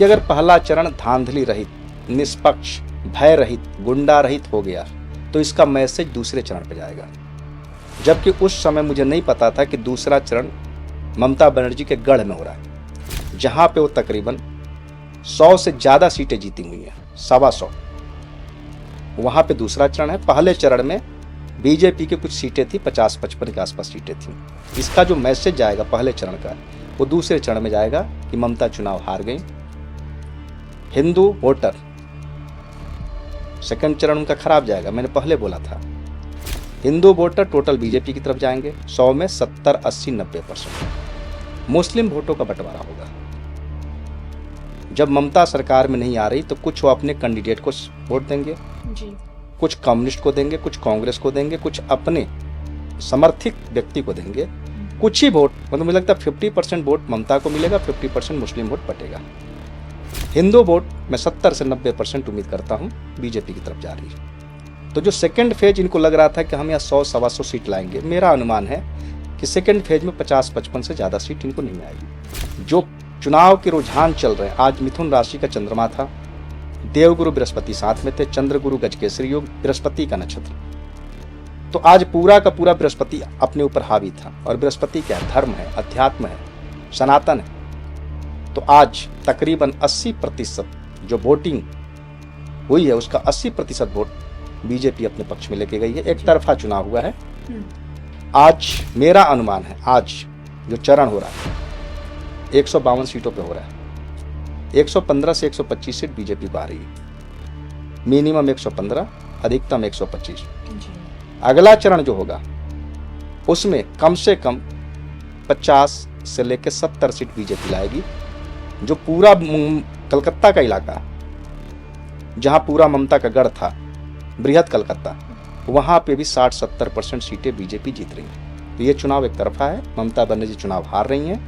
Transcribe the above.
कि अगर पहला चरण धांधली रहित, निष्पक्ष, भय रहित, गुंडा रहित हो गया तो इसका मैसेज दूसरे चरण पर जाएगा। जबकि उस समय मुझे नहीं पता था कि दूसरा चरण ममता बनर्जी के गढ़ में हो रहा है, जहां पे वो तकरीबन 100 से ज्यादा सीटें जीती हुई हैं, 125। वहां पे दूसरा चरण है। पहले चरण में बीजेपी की कुछ सीटें थी, 50-55 के आसपास सीटें थी। इसका जो मैसेज जाएगा पहले चरण का, वो दूसरे चरण में जाएगा कि ममता चुनाव हार गई। हिंदू वोटर, सेकंड चरण उनका खराब जाएगा। मैंने पहले बोला था, हिंदू वोटर टोटल बीजेपी की तरफ जाएंगे, 100 में 70, 80, 90%। मुस्लिम वोटों का बंटवारा होगा। जब ममता सरकार में नहीं आ रही तो कुछ वो अपने कैंडिडेट को वोट देंगे जी, कुछ कम्युनिस्ट को देंगे, कुछ कांग्रेस को देंगे, कुछ अपने समर्थित व्यक्ति को देंगे। कुछ ही वोट, मतलब मुझे लगता है 50% वोट ममता को मिलेगा, 50% मुस्लिम वोट बटेगा। हिंदू वोट मैं 70 से 90% उम्मीद करता हूँ बीजेपी की तरफ जा रही है। तो जो सेकंड फेज इनको लग रहा था कि हम यहाँ 100-125 सीट लाएंगे, मेरा अनुमान है कि सेकंड फेज में 50-55 से ज्यादा सीट इनको नहीं आएगी। जो चुनाव के रुझान चल रहे हैं, आज मिथुन राशि का चंद्रमा था, देवगुरु बृहस्पति साथ में थे, चंद्रगुरु गजकेसरी योग, बृहस्पति का नक्षत्र। तो आज पूरा का पूरा बृहस्पति अपने ऊपर हावी था। और बृहस्पति क्या है? धर्म है, अध्यात्म है, सनातन है। तो आज तकरीबन 80% जो वोटिंग हुई है उसका 80% वोट बीजेपी अपने पक्ष में लेके गई है। एक तरफा चुनाव हुआ है। आज मेरा अनुमान है, आज जो चरण हो रहा है 152 सीटों पे हो रहा है, 115 से 125 सीट बीजेपी को आ रही है। मिनिमम 115, अधिकतम 125। अगला चरण जो होगा उसमें कम से कम 50 से लेकर 70 सीट बीजेपी लाएगी। जो पूरा कलकत्ता का इलाका, जहां पूरा ममता का गढ़ था, बृहद कलकत्ता, वहां पे भी 60-70% सीटें बीजेपी जीत रही है। तो ये चुनाव एक तरफा है। ममता बनर्जी चुनाव हार रही हैं।